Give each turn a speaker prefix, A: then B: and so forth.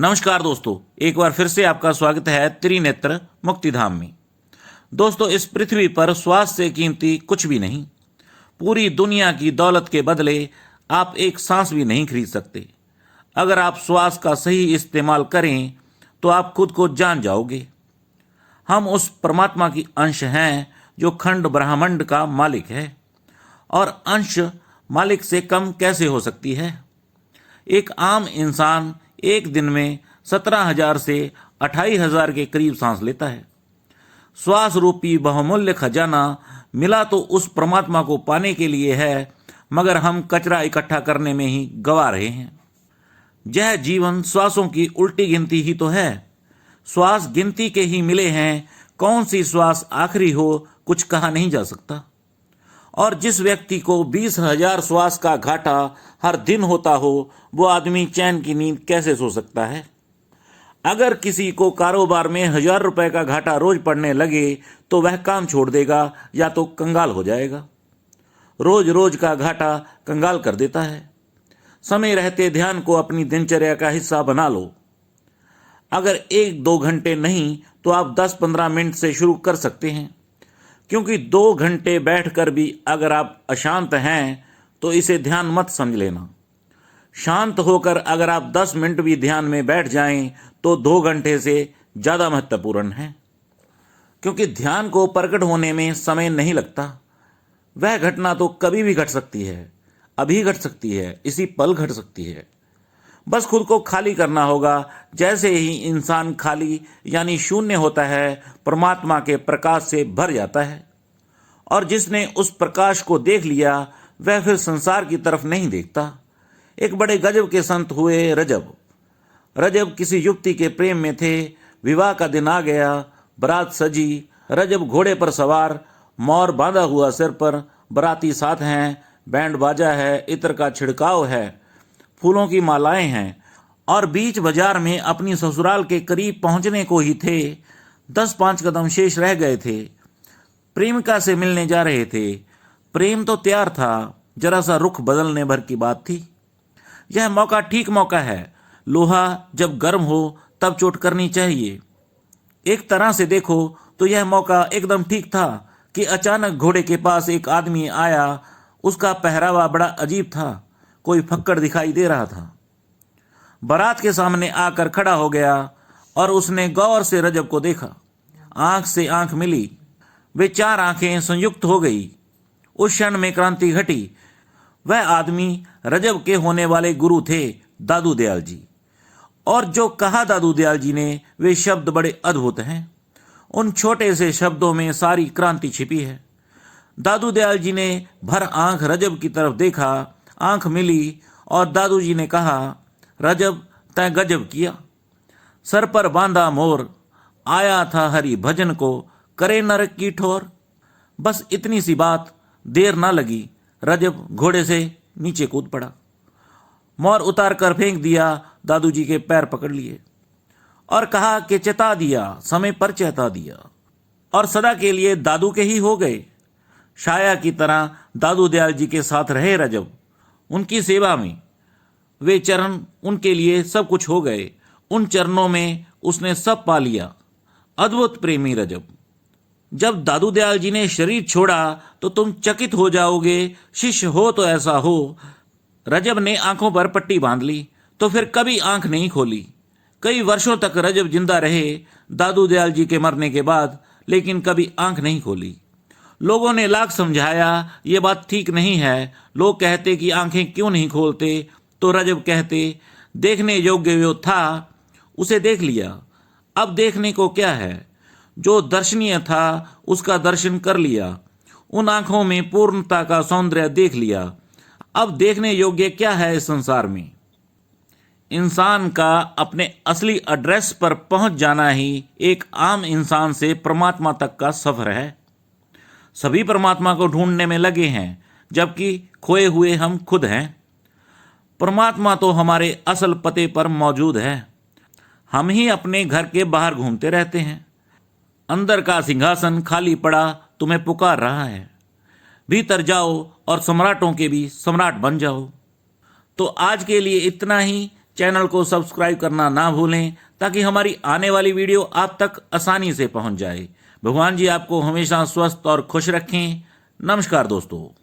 A: नमस्कार दोस्तों, एक बार फिर से आपका स्वागत है त्रिनेत्र मुक्तिधाम में। दोस्तों, इस पृथ्वी पर स्वास्थ्य से कीमती कुछ भी नहीं। पूरी दुनिया की दौलत के बदले आप एक सांस भी नहीं खरीद सकते। अगर आप श्वास का सही इस्तेमाल करें तो आप खुद को जान जाओगे। हम उस परमात्मा की अंश हैं जो खंड ब्रह्मांड का मालिक है, और अंश मालिक से कम कैसे हो सकती है। एक आम इंसान एक दिन में 17,000 से 28,000 के करीब सांस लेता है। श्वास रूपी बहुमूल्य खजाना मिला तो उस परमात्मा को पाने के लिए है, मगर हम कचरा इकट्ठा करने में ही गवा रहे हैं। यह जीवन श्वासों की उल्टी गिनती ही तो है। श्वास गिनती के ही मिले हैं, कौन सी श्वास आखिरी हो कुछ कहा नहीं जा सकता। और जिस व्यक्ति को 20,000 श्वास का घाटा हर दिन होता हो, वो आदमी चैन की नींद कैसे सो सकता है। अगर किसी को कारोबार में 1,000 रुपए का घाटा रोज पड़ने लगे तो वह काम छोड़ देगा या तो कंगाल हो जाएगा। रोज रोज का घाटा कंगाल कर देता है। समय रहते ध्यान को अपनी दिनचर्या का हिस्सा बना लो। अगर 1-2 घंटे नहीं तो आप 10-15 मिनट से शुरू कर सकते हैं, क्योंकि 2 घंटे बैठकर भी अगर आप अशांत हैं तो इसे ध्यान मत समझ लेना। शांत होकर अगर आप 10 मिनट भी ध्यान में बैठ जाएं तो 2 घंटे से ज़्यादा महत्वपूर्ण है, क्योंकि ध्यान को प्रकट होने में समय नहीं लगता। वह घटना तो कभी भी घट सकती है, अभी घट सकती है, इसी पल घट सकती है। बस खुद को खाली करना होगा। जैसे ही इंसान खाली यानी शून्य होता है, परमात्मा के प्रकाश से भर जाता है, और जिसने उस प्रकाश को देख लिया वह फिर संसार की तरफ नहीं देखता। एक बड़े गजब के संत हुए रजब किसी युवती के प्रेम में थे। विवाह का दिन आ गया, बारात सजी। रजब घोड़े पर सवार, मोर बांधा हुआ सिर पर, बाराती साथ हैं, बैंड बाजा है, इत्र का छिड़काव है, फूलों की मालाएं हैं, और बीच बाजार में अपनी ससुराल के करीब पहुंचने को ही थे। 10-5 कदम शेष रह गए थे। प्रेमिका से मिलने जा रहे थे। प्रेम तो तैयार था, जरा सा रुख बदलने भर की बात थी। यह मौका ठीक मौका है। लोहा जब गर्म हो तब चोट करनी चाहिए। एक तरह से देखो तो यह मौका एकदम ठीक था कि अचानक घोड़े के पास एक आदमी आया। उसका पहरावा बड़ा अजीब था, कोई फक्कड़ दिखाई दे रहा था। बारात के सामने आकर खड़ा हो गया और उसने गौर से रजब को देखा। आंख से आंख मिली, वे 4 आंखें संयुक्त हो गई। उस क्षण में क्रांति घटी। वह आदमी रजब के होने वाले गुरु थे, दादू दयाल जी। और जो कहा दादू दयाल जी ने, वे शब्द बड़े अद्भुत हैं। उन छोटे से शब्दों में सारी क्रांति छिपी है। दादू दयाल जी ने भर आंख रजब की तरफ देखा, आंख मिली और दादू जी ने कहा, रजब तय गजब किया। सर पर बांधा मोर, आया था हरि भजन को, करे नरक की ठोर। बस इतनी सी बात, देर ना लगी, रजब घोड़े से नीचे कूद पड़ा। मोर उतार कर फेंक दिया, दादू जी के पैर पकड़ लिए और कहा कि चेता दिया, समय पर चेता दिया, और सदा के लिए दादू के ही हो गए। शाया की तरह दादू दयाल जी के साथ रहे रजब, उनकी सेवा में। वे चरण उनके लिए सब कुछ हो गए। उन चरणों में उसने सब पा लिया। अद्भुत प्रेमी रजब। जब दादू दयाल जी ने शरीर छोड़ा तो तुम चकित हो जाओगे। शिष्य हो तो ऐसा हो। रजब ने आंखों पर पट्टी बांध ली तो फिर कभी आंख नहीं खोली। कई वर्षों तक रजब जिंदा रहे दादू दयाल जी के मरने के बाद, लेकिन कभी आंख नहीं खोली। लोगों ने लाख समझाया, ये बात ठीक नहीं है। लोग कहते कि आंखें क्यों नहीं खोलते, तो रजब कहते, देखने योग्य जो था उसे देख लिया, अब देखने को क्या है। जो दर्शनीय था उसका दर्शन कर लिया। उन आंखों में पूर्णता का सौंदर्य देख लिया। अब देखने योग्य क्या है इस संसार में। इंसान का अपने असली एड्रेस पर पहुंच जाना ही एक आम इंसान से परमात्मा तक का सफर है। सभी परमात्मा को ढूंढने में लगे हैं, जबकि खोए हुए हम खुद हैं। परमात्मा तो हमारे असल पते पर मौजूद है। हम ही अपने घर के बाहर घूमते रहते हैं। अंदर का सिंहासन खाली पड़ा तुम्हें पुकार रहा है। भीतर जाओ और सम्राटों के भी सम्राट बन जाओ। तो आज के लिए इतना ही। चैनल को सब्सक्राइब करना ना भूलें ताकि हमारी आने वाली वीडियो आप तक आसानी से पहुंच जाए। भगवान जी आपको हमेशा स्वस्थ और खुश रखें। नमस्कार दोस्तों।